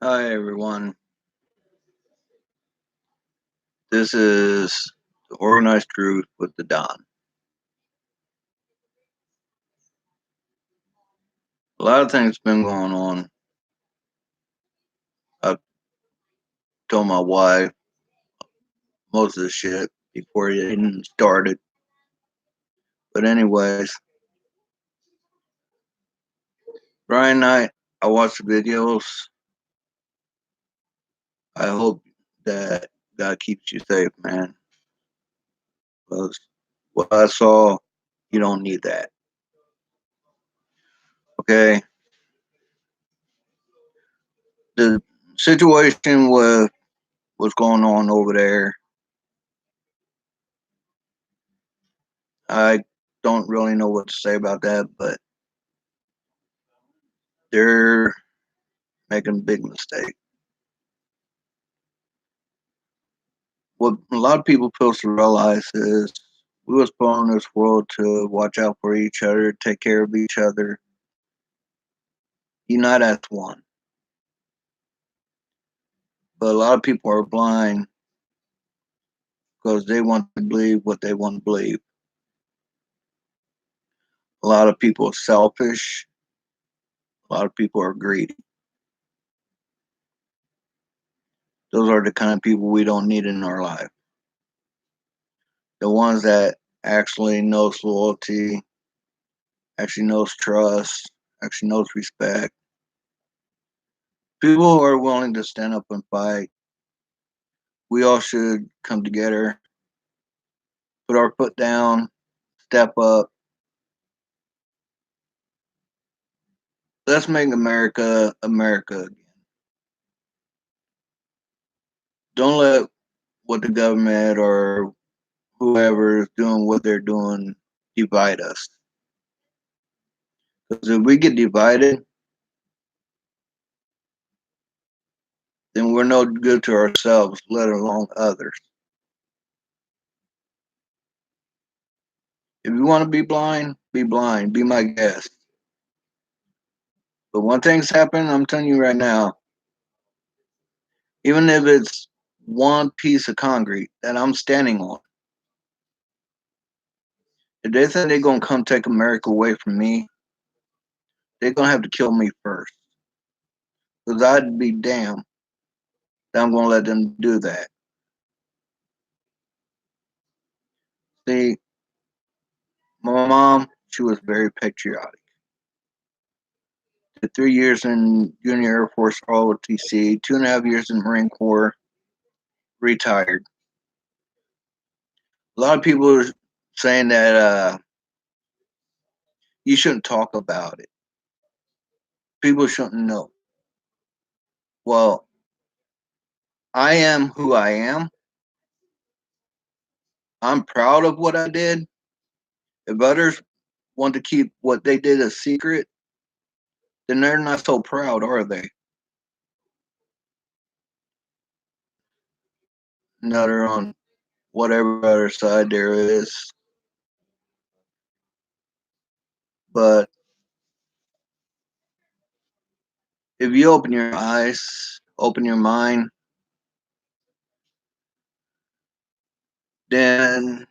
Hi everyone. This is the Organized Truth with the Don. A lot of things been going on. I told my wife most of the shit before it even started. But anyways, Brian night, I watched the videos. I hope that God keeps you safe, man. Because what I saw, you don't need that. Okay. The situation with what's going on over there, I don't really know what to say about that, but they're making a big mistake. What a lot of people fail to realize is we was put on this world to watch out for each other, take care of each other, unite as one. But a lot of people are blind because they want to believe what they want to believe. A lot of people are selfish. A lot of people are greedy. Those are the kind of people we don't need in our life. The ones that actually knows loyalty, actually knows trust, actually knows respect. People who are willing to stand up and fight. We all should come together, put our foot down, step up. Let's make America America again. Don't let what the government or whoever is doing what they're doing divide us. Because if we get divided, then we're no good to ourselves, let alone others. If you want to be blind, be blind. Be my guest. But one thing's happened, I'm telling you right now, even if it's one piece of concrete that I'm standing on, if they think they're gonna come take America away from me, they're gonna have to kill me first. Because I'd be damned that I'm gonna let them do that. See, my mom, she was very patriotic. Did 3 years in Junior Air Force ROTC, 2.5 years in Marine Corps, retired. A lot of people are saying that you shouldn't talk about it. People shouldn't know. Well, I am who I am. I'm proud of what I did. If others want to keep what they did a secret, then they're not so proud, are they? Another on whatever other side there is. But if you open your eyes, open your mind, then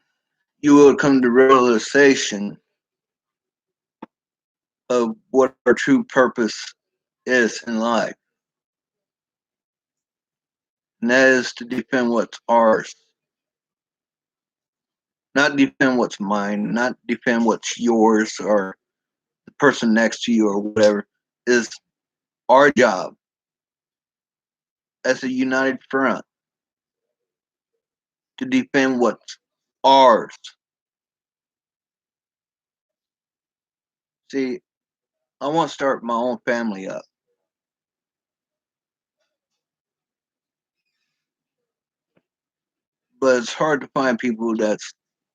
you will come to realization of what our true purpose is in life. And that is to defend what's ours, not defend what's mine, not defend what's yours or the person next to you or whatever. Is our job as a united front to defend what's ours. See, I want to start my own family up, but it's hard to find people that's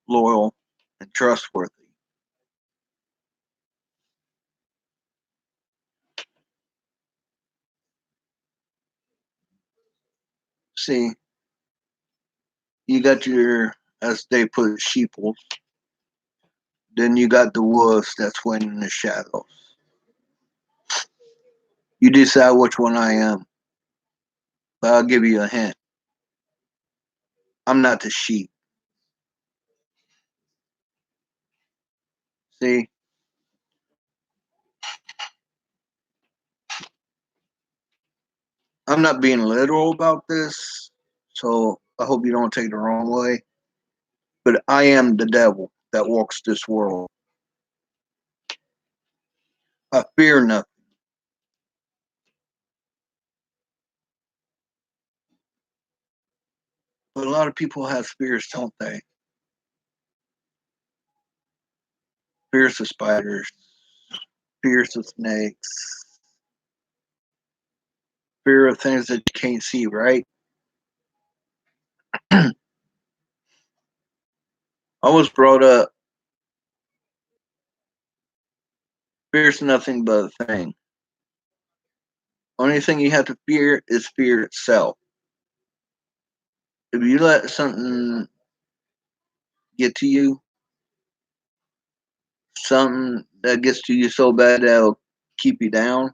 loyal and trustworthy. See, you got your, as they put, sheeple. Then you got the wolves that's waiting in the shadows. You decide which one I am. But I'll give you a hint. I'm not the sheep. See, I'm not being literal about this, so I hope you don't take it the wrong way. But I am the devil that walks this world. I fear nothing. But a lot of people have fears, don't they? Fears of spiders, fears of snakes, fear of things that you can't see, right? I was brought up, fear's nothing but a thing. Only thing you have to fear is fear itself. If you let something get to you, something that gets to you so bad that it'll keep you down,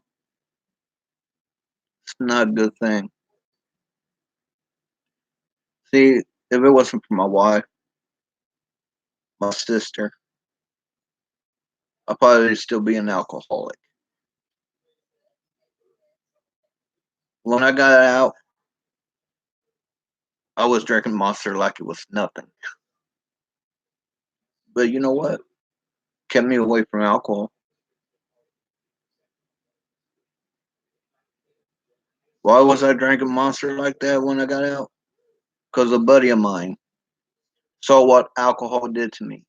it's not a good thing. See, if it wasn't for my wife, my sister, I'd probably still be an alcoholic. When I got out, I was drinking Monster like it was nothing. But you know what? Kept me away from alcohol. Why was I drinking Monster like that when I got out? Because a buddy of mine saw what alcohol did to me.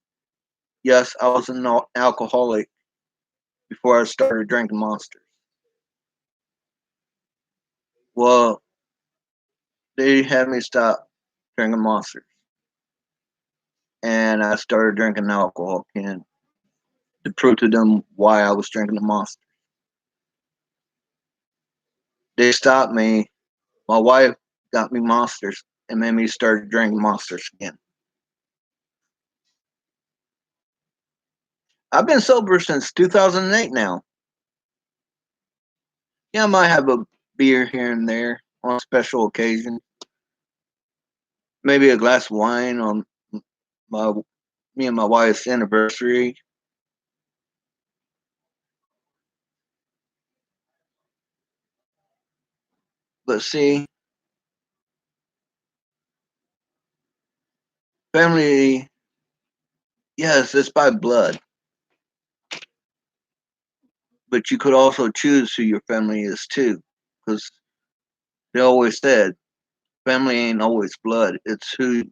Yes, I was an alcoholic before I started drinking Monsters. Well, they had me stop drinking Monsters, and I started drinking alcohol again to prove to them why I was drinking the Monster. They stopped me. My wife got me Monsters and made me start drinking Monsters again. I've been sober since 2008 now. Yeah, I might have a beer here and there on special occasion. Maybe a glass of wine on my me and my wife's anniversary. But see, family, yes, it's by blood, but you could also choose who your family is too, because they always said family ain't always blood. It's who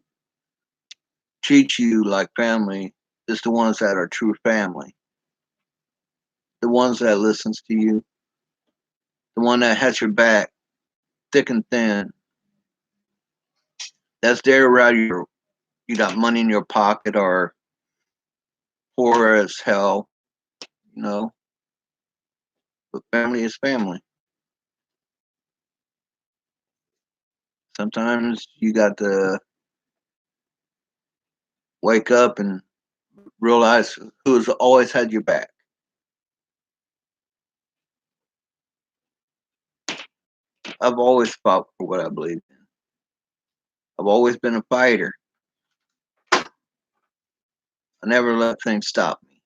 treats you like family is the ones that are true family, the ones that listens to you, the one that has your back thick and thin. That's there around you got money in your pocket or poor as hell, you know. But family is family. Sometimes you got to wake up and realize who's always had your back. I've always fought for what I believe in. I've always been a fighter. I never let things stop me.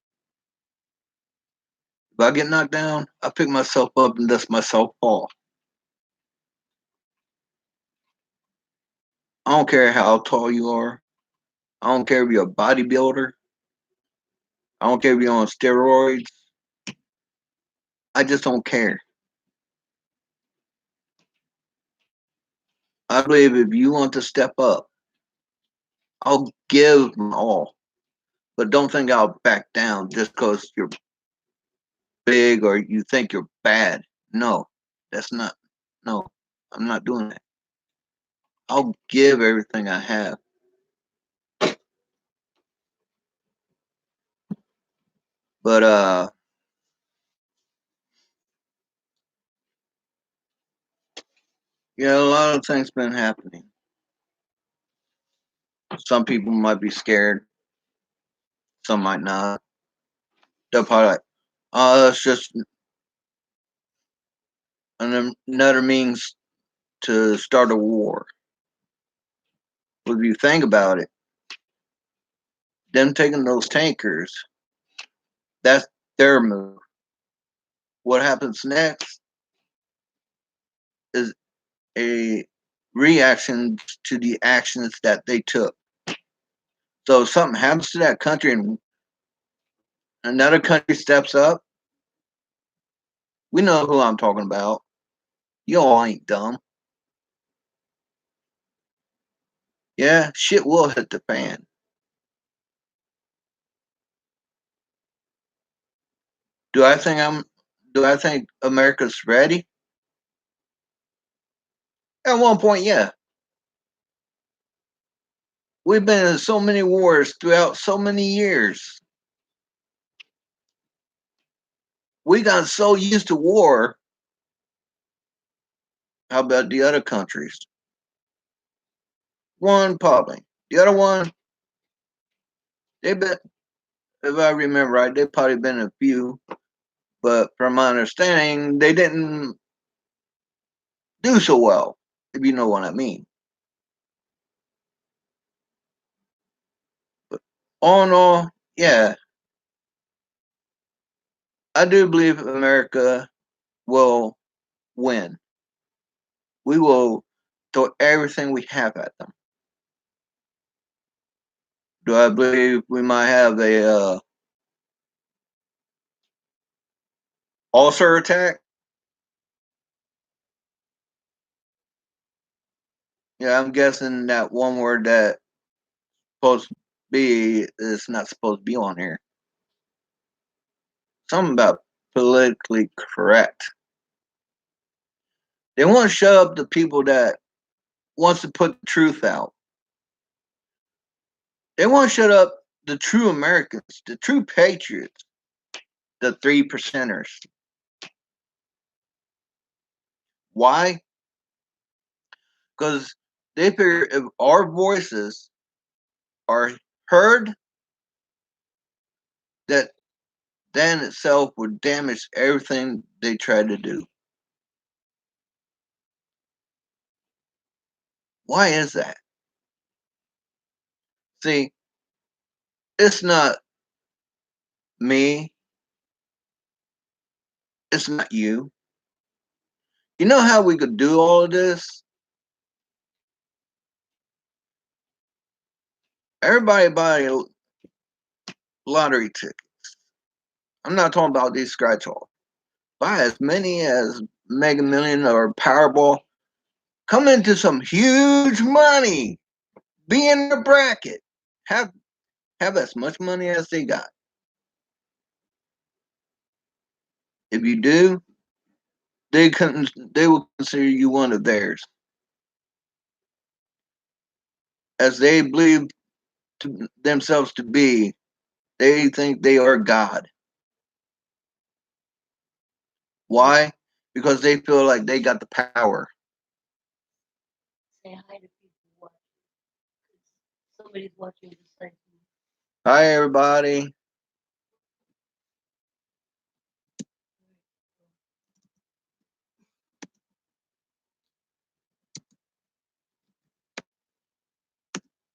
If I get knocked down, I pick myself up and dust myself off. I don't care how tall you are. I don't care if you're a bodybuilder. I don't care if you're on steroids. I just don't care. I believe if you want to step up, I'll give my all. But don't think I'll back down just because you're big or you think you're bad. No, that's not. No, I'm not doing that. I'll give everything I have. But yeah, a lot of things been happening. Some people might be scared. Some might not. They'll probably like, oh, that's just another means to start a war. But if you think about it, them taking those tankers, that's their move. What happens next is a reaction to the actions that they took. So if something happens to that country and another country steps up, we know who I'm talking about. You all ain't dumb. Yeah, shit will hit the fan. Do I think I'm do I think America's ready? At one point, yeah. We've been in so many wars throughout so many years. We got so used to war. How about the other countries? One probably. The other one, they been, if I remember right, they've probably been a few, but from my understanding, they didn't do so well, if you know what I mean. But all in all, yeah, I do believe America will win. We will throw everything we have at them. Do I believe we might have a ulcer attack? Yeah, I'm guessing that one word that supposed to be is not supposed to be on here. Something about politically correct. They want to shut up the people that wants to put the truth out. They want to shut up the true Americans, the true patriots, the 3%ers. Why? Because they figure if our voices are heard, that then itself would damage everything they try to do. Why is that? See, it's not me, it's not you. You know how we could do all of this? Everybody buy a lottery ticket. I'm not talking about these scratch offs. Buy as many as Mega Million or Powerball. Come into some huge money. Be in the bracket. Have as much money as they got. If you do, they will consider you one of theirs, as they believe themselves to be. They think they are God. Why? Because they feel like they got the power. Say hi to people watching. Somebody's watching this thing. Hi, everybody.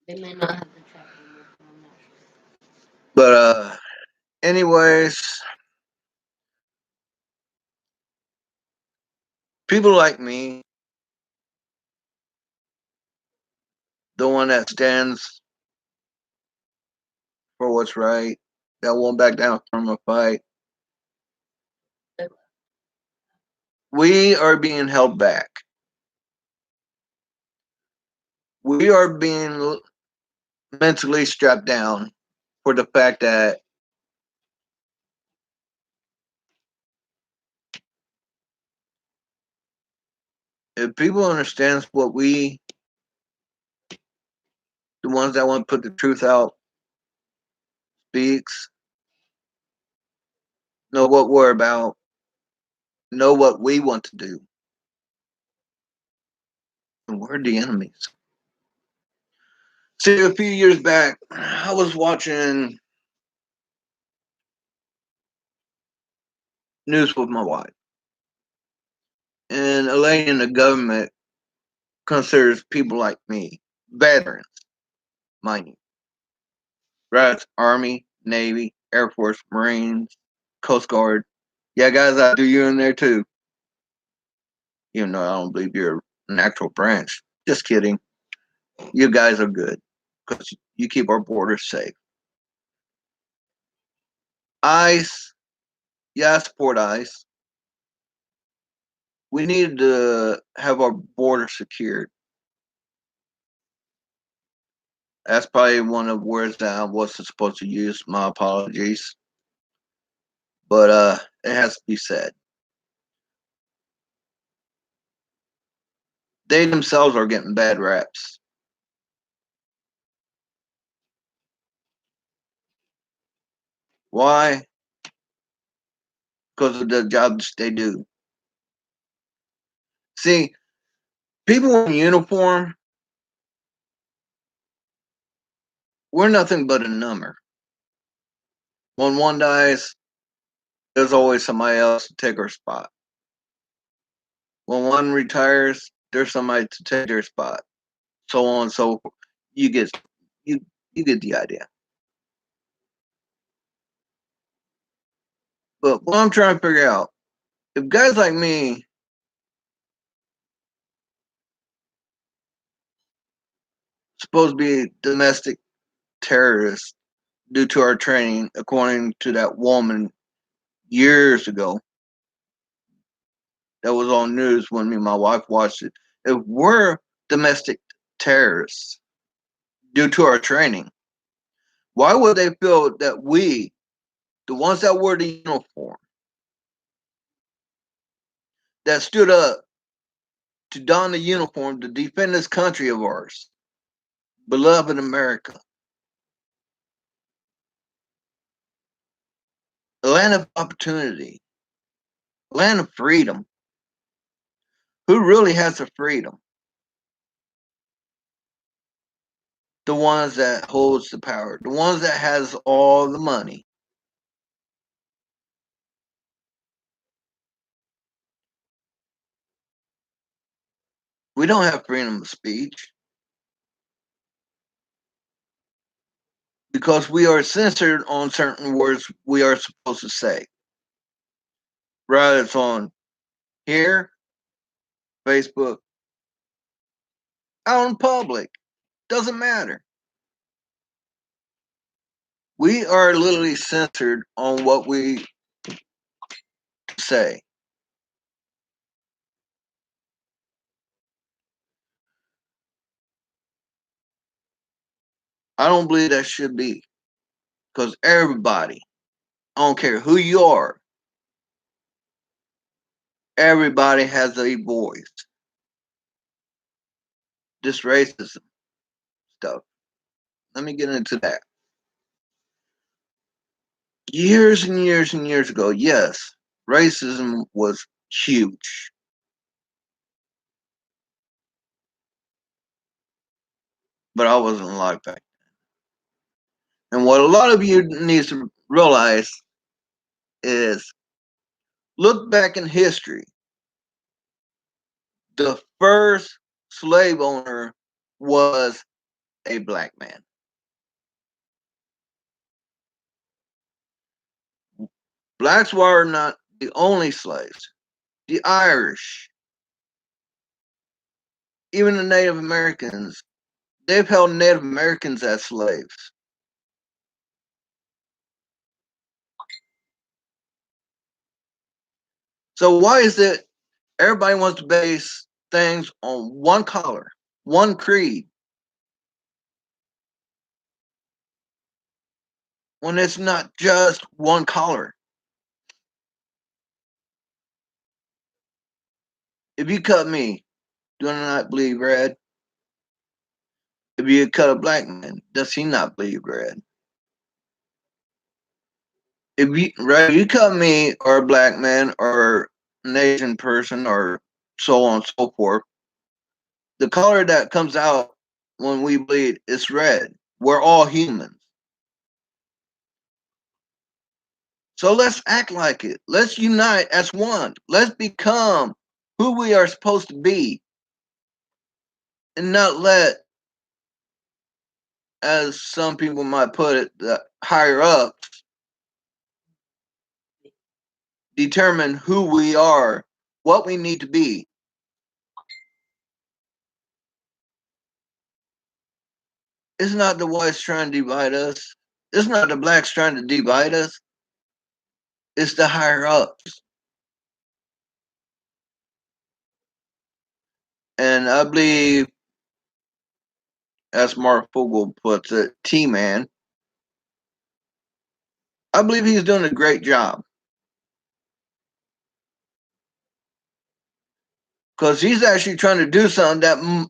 They may not have the track anymore. I'm not sure. But anyways, people like me, the one that stands for what's right, that won't back down from a fight, we are being held back. We are being mentally strapped down for the fact that if people understand what we, the ones that want to put the truth out, speaks, know what we're about, know what we want to do, and we're the enemies. See, a few years back, I was watching news with my wife, and a lady in the government considers people like me veterans, mind you. Right? Army, Navy, Air Force, Marines, Coast Guard. Yeah, guys, I do you in there too. Even though I don't believe you're an actual branch. Just kidding. You guys are good because you keep our borders safe. ICE, yeah, I support ICE. We need to have our border secured. That's probably one of the words that I wasn't supposed to use. My apologies. But it has to be said. They themselves are getting bad raps. Why? Because of the jobs they do. See, people in uniform, we're nothing but a number. When one dies, there's always somebody else to take our spot. When one retires, there's somebody to take their spot. So on and so forth. You get you get the idea. But what I'm trying to figure out, if guys like me supposed to be domestic terrorists due to our training, according to that woman years ago, that was on news when me and my wife watched it. If we're domestic terrorists due to our training, why would they feel that we, the ones that wore the uniform, that stood up to don the uniform to defend this country of ours, beloved America, a land of opportunity, a land of freedom? Who really has the freedom? The ones that holds the power, the ones that has all the money. We don't have freedom of speech because we are censored on certain words we are supposed to say. Whether it's on here, Facebook, out in public, doesn't matter. We are literally censored on what we say. I don't believe that should be because everybody, I don't care who you are, everybody has a voice. This racism stuff. Let me get into that. Years and years and years ago, yes, racism was huge. But I wasn't alive back then. And what a lot of you need to realize is look back in history. The first slave owner was a black man. Blacks were not the only slaves. The Irish, even the Native Americans, they've held Native Americans as slaves. So why is it everybody wants to base things on one color, one creed, when it's not just one color? If you cut me, do I not bleed red? If you cut a black man, does he not bleed red? If you cut me or a black man or an Asian person or so on and so forth, the color that comes out when we bleed is red. We're all humans. So let's act like it. Let's unite as one. Let's become who we are supposed to be. and not let, as some people might put it, the higher ups determine who we are, what we need to be. It's not the whites trying to divide us. It's not the blacks trying to divide us. It's the higher ups. And I believe, as Mark Fogel puts it, T-Man, I believe he's doing a great job. Because he's actually trying to do something that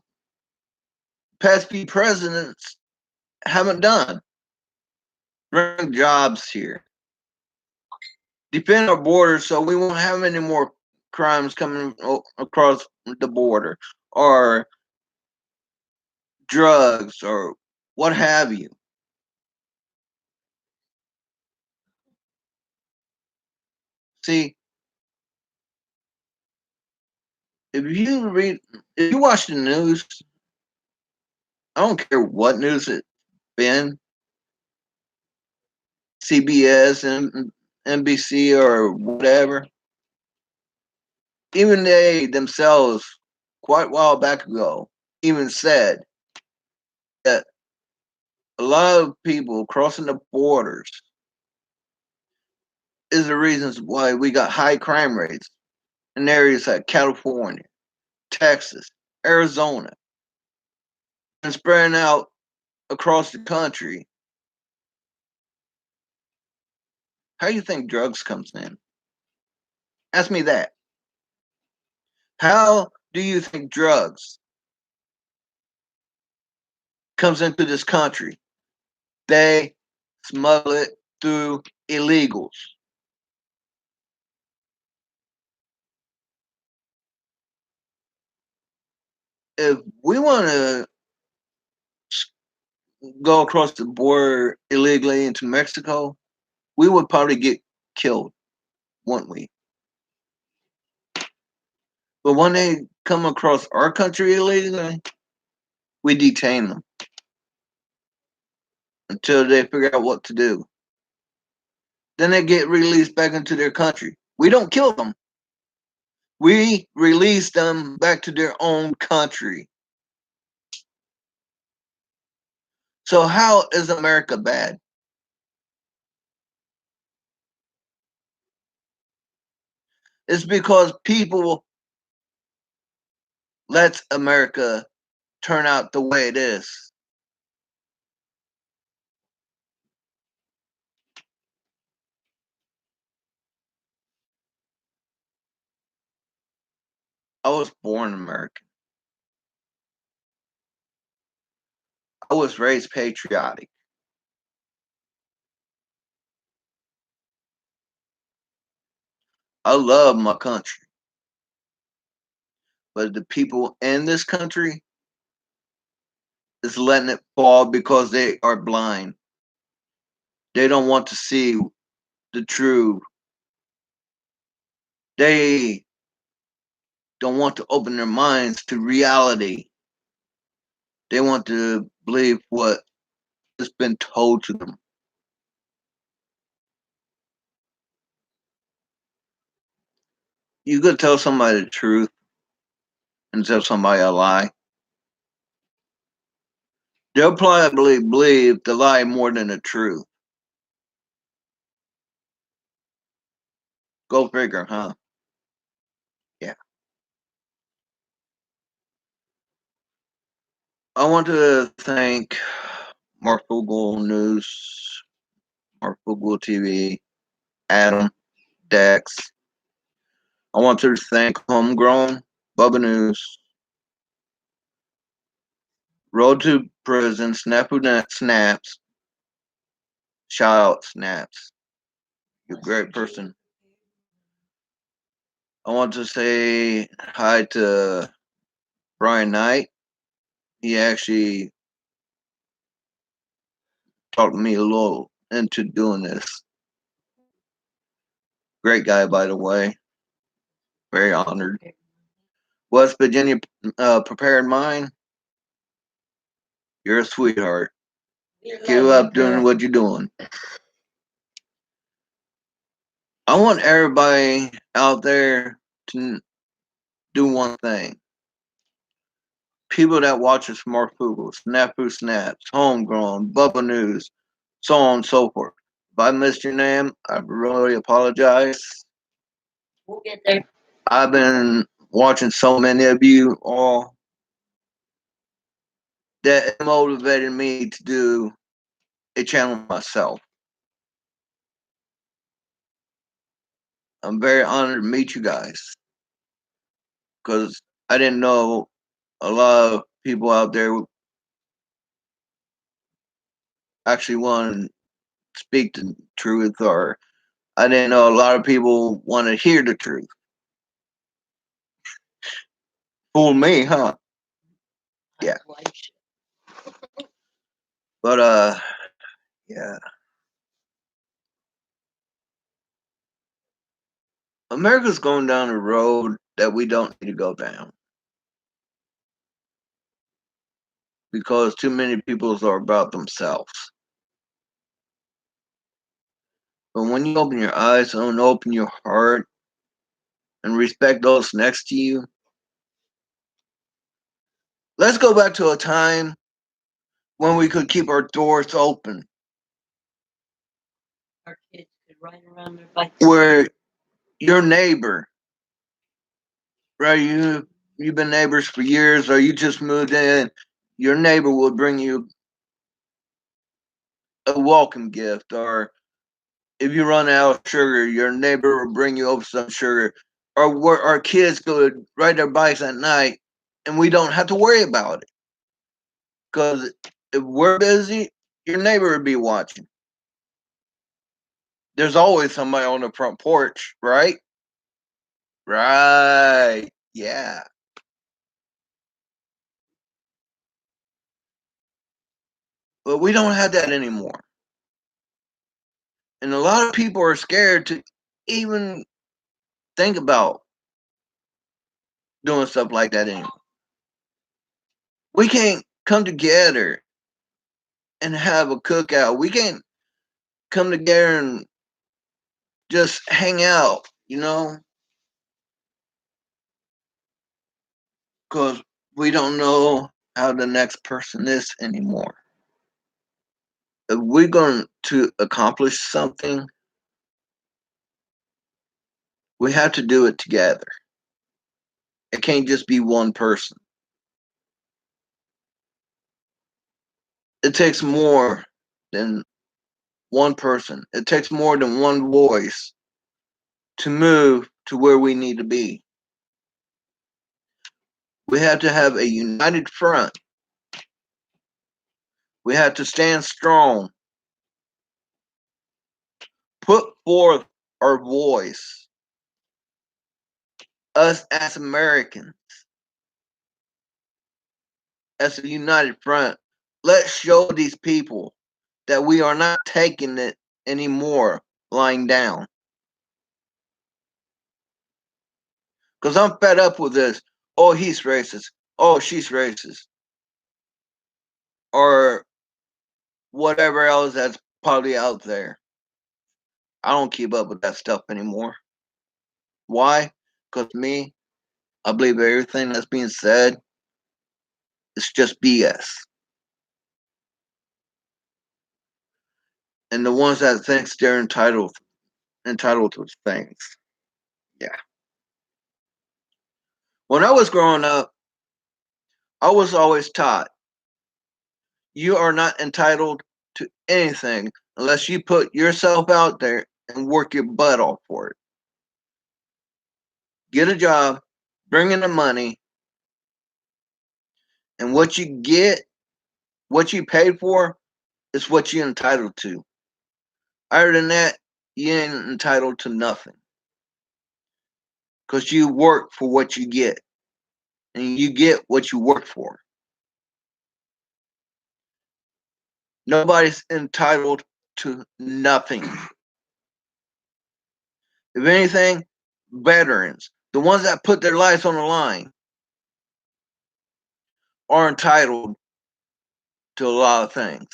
past few presidents haven't done. Bring jobs here. Defend our borders so we won't have any more crimes coming across the border, or drugs, or what have you. See, if you watch the news, I don't care what news it's been, CBS and NBC or whatever, even they themselves, quite a while back ago, even said that a lot of people crossing the borders is the reasons why we got high crime rates in areas like California, Texas, Arizona, and spreading out across the country. How do you think drugs comes in? Ask me that. How do you think drugs comes into this country? They smuggle it through illegals. If we want to go across the border illegally into Mexico, we would probably get killed, wouldn't we? But when they come across our country illegally, we detain them until they figure out what to do. Then they get released back into their country. We don't kill them. We release them back to their own country. So how is America bad? It's because people let America turn out the way it is. I was born American. I was raised patriotic. I love my country. But the people in this country is letting it fall because they are blind. They don't want to see the truth. They don't want to open their minds to reality. They want to believe what has been told to them. You could tell somebody the truth and tell somebody a lie. They'll probably believe the lie more than the truth. Go figure, huh? Yeah. I want to thank Mark Google News, Mark Google TV, Adam, Dex. I want to thank Homegrown, Bubba News, Road to Prison, Snafu Snaps. Shout out Snaps. You're a great person. I want to say hi to Brian Knight. He actually talked me a little into doing this. Great guy, by the way. Very honored. West Virginia Prepared Mind. You're a sweetheart. We Keep love up you, doing girl. what you're doing. I want everybody out there to do one thing. People that watch Smart Fugle, Snafu Snaps, Homegrown, Bubba News, so on and so forth. If I missed your name, I really apologize. We'll get there. I've been watching so many of you all that motivated me to do a channel myself. I'm very honored to meet you guys because I didn't know a lot of people out there actually want to speak the truth, or I didn't know a lot of people want to hear the truth. Fool me, huh? Yeah. But yeah. America's going down a road that we don't need to go down because too many people are about themselves. But when you open your eyes and open your heart and respect those next to you, let's go back to a time when we could keep our doors open. Our kids could ride around their bikes. Where your neighbor, right? You've been neighbors for years, or you just moved in. Your neighbor will bring you a welcome gift, or if you run out of sugar, your neighbor will bring you over some sugar. Or where our kids could ride their bikes at night, and we don't have to worry about it because if we're busy, your neighbor would be watching. There's always somebody on the front porch, right? Right. Yeah. But we don't have that anymore. And a lot of people are scared to even think about doing stuff like that anymore. We can't come together and have a cookout. We can't come together and just hang out, because we don't know how the next person is anymore. If we're going to accomplish something, we have to do it together. It can't just be one person. It takes more than one person. It takes more than one voice to move to where we need to be. We have to have a united front. We have to stand strong. Put forth our voice. Us as Americans, as a united front, let's show these people that we are not taking it anymore lying down. Because I'm fed up with this. Oh, he's racist. Oh, she's racist. Or whatever else that's probably out there. I don't keep up with that stuff anymore. Why? Because me, I believe everything that's being said is just BS. And the ones that think they're entitled to things. Yeah. When I was growing up, I was always taught you are not entitled to anything unless you put yourself out there and work your butt off for it. Get a job, bring in the money, and what you get, what you paid for, is what you're entitled to. Other than that, you ain't entitled to nothing. Because you work for what you get. And you get what you work for. Nobody's entitled to nothing. If anything, veterans, the ones that put their lives on the line, are entitled to a lot of things.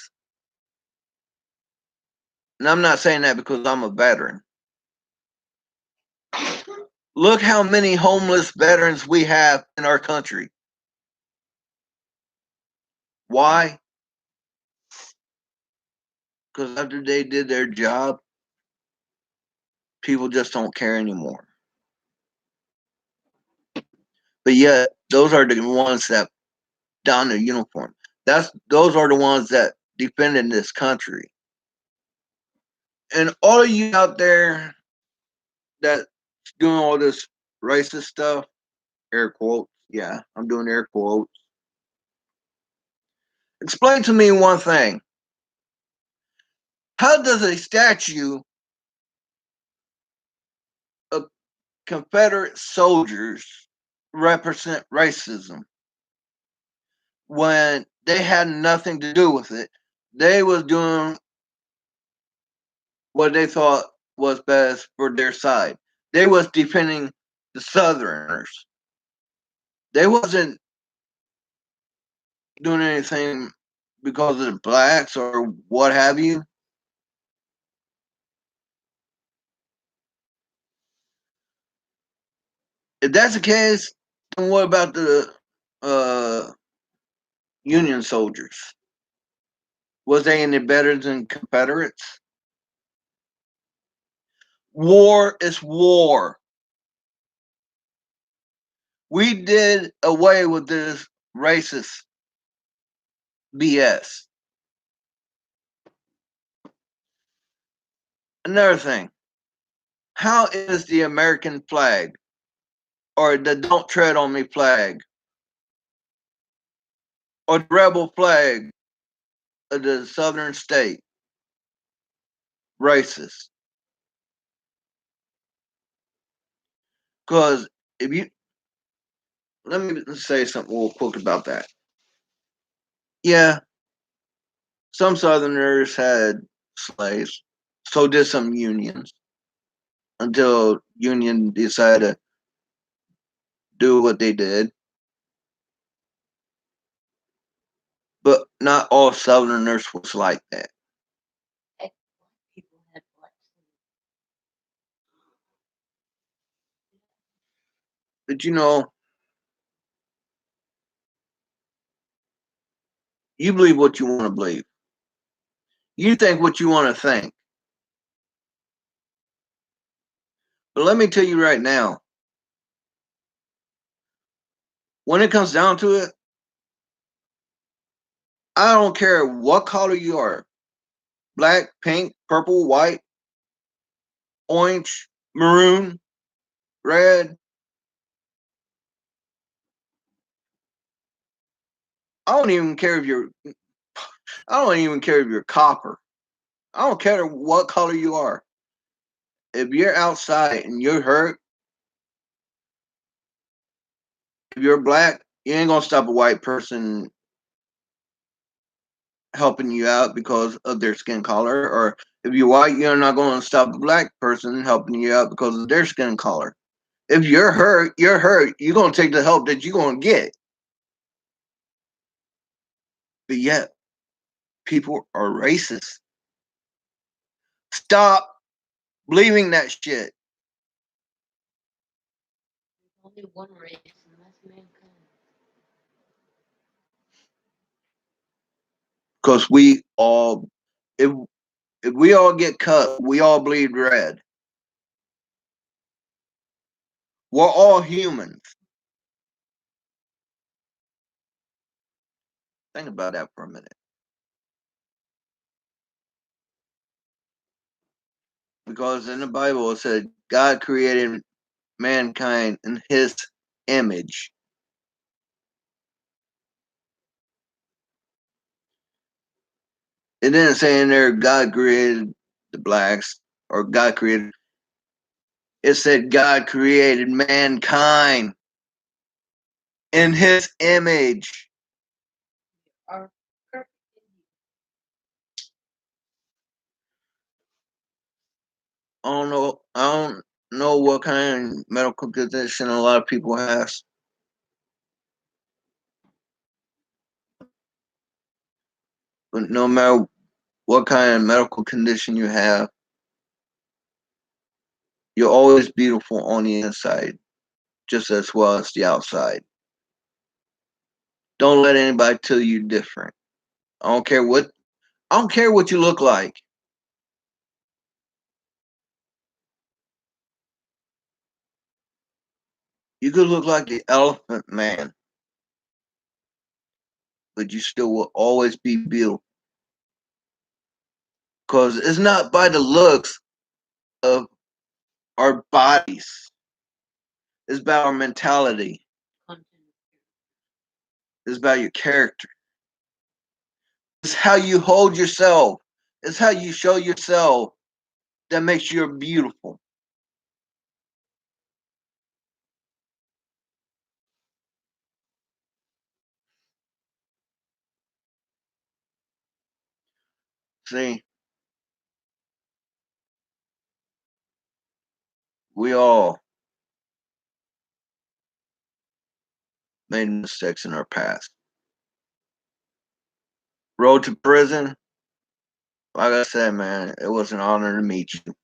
And I'm not saying that because I'm a veteran. Look how many homeless veterans we have in our country. Why? Because after they did their job, people just don't care anymore. But yet, those are the ones that don the uniform. Those are the ones that defended this country. And all of you out there that's doing all this racist stuff, air quotes, yeah, I'm doing air quotes. Explain to me one thing. How does a statue of Confederate soldiers represent racism when they had nothing to do with it? They was doing what they thought was best for their side. They was defending the Southerners. They wasn't doing anything because of the blacks or what have you. If that's the case, then what about the Union soldiers? Was they any better than Confederates? War is war. We did away with this racist BS. Another thing, how is the American flag or the Don't Tread on Me flag or the rebel flag of the southern state racist? Because if you let me say something real quick about that. Yeah, some Southerners had slaves, so did some Unions until Union decided to do what they did. But not all Southerners was like that. People had black But you know, you believe what you want to believe. You think what you want to think. But let me tell you right now, when it comes down to it, I don't care what color you are, black, pink, purple, white, orange, maroon, red. I don't even care if you're I don't even care if you're copper. I don't care what color you are. If you're outside and you're hurt, if you're black, you ain't gonna stop a white person helping you out because of their skin color. Or if you're white, you're not gonna stop a black person helping you out because of their skin color. If you're hurt, you're hurt. You're gonna take the help that you're gonna get. But yet, people are racist. Stop believing that shit. There's only one race, and that's mankind. Because if we all get cut, we all bleed red. We're all humans. Think about that for a minute. Because in the Bible it said God created mankind in his image. It didn't say in there God created the blacks or God created. It said God created mankind in his image. Our perfect I don't know what kind of medical condition a lot of people has. But no matter what kind of medical condition you have, you're always beautiful on the inside, just as well as the outside. Don't let anybody tell you different. I don't care what you look like. You could look like the Elephant Man, but you still will always be beautiful. Because it's not by the looks of our bodies. It's about our mentality. It's about your character. It's how you hold yourself. It's how you show yourself that makes you beautiful. See, we all made mistakes in our past. Road to prison, like I said, man, it was an honor to meet you.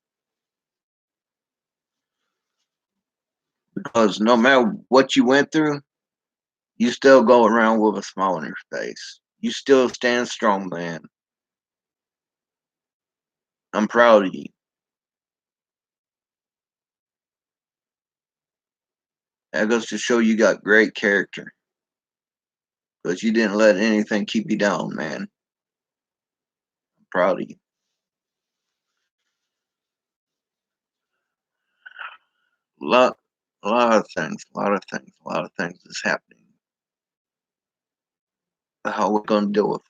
Because no matter what you went through, you still go around with a smile on your face. You still stand strong, man. I'm proud of you. That goes to show you got great character. Because you didn't let anything keep you down, man. I'm proud of you. A lot, a lot of things, a lot of things is happening. How we're gonna deal with it.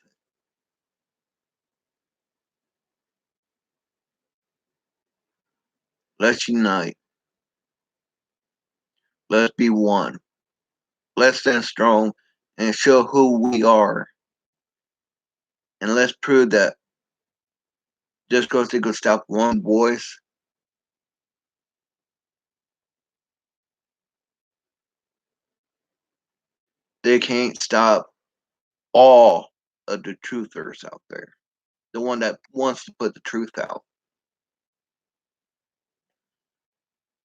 Let's unite. Let's be one. Let's stand strong and show who we are. And let's prove that just because they could stop one voice, they can't stop all of the truthers out there. The one that wants to put the truth out.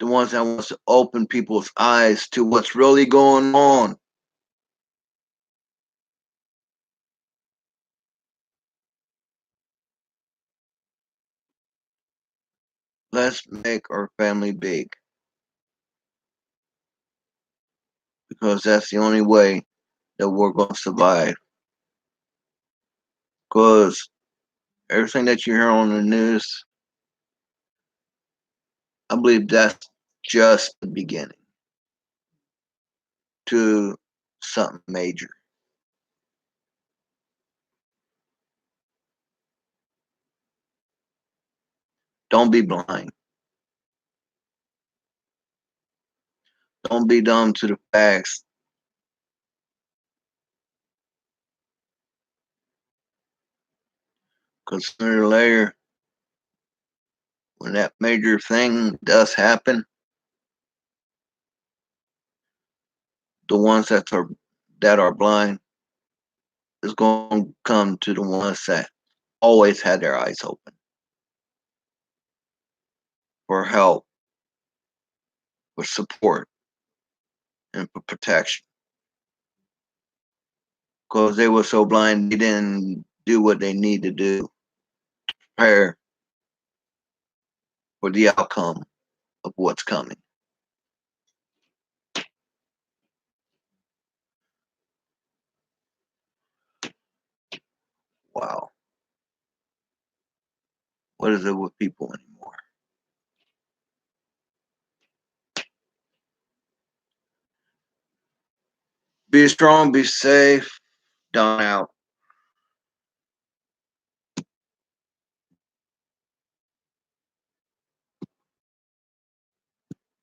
The ones that wants to open people's eyes to what's really going on. Let's make our family big. Because that's the only way that we're going to survive. Because everything that you hear on the news, I believe that's just the beginning to something major. Don't be blind. Don't be dumb to the facts. Because sooner or later, when that major thing does happen, the ones that are blind is going to come to the ones that always had their eyes open for help, for support, and for protection. Because they were so blind, they didn't do what they need to do to prepare for the outcome of what's coming. Wow. What is it with people anymore? Be strong, be safe. Done out.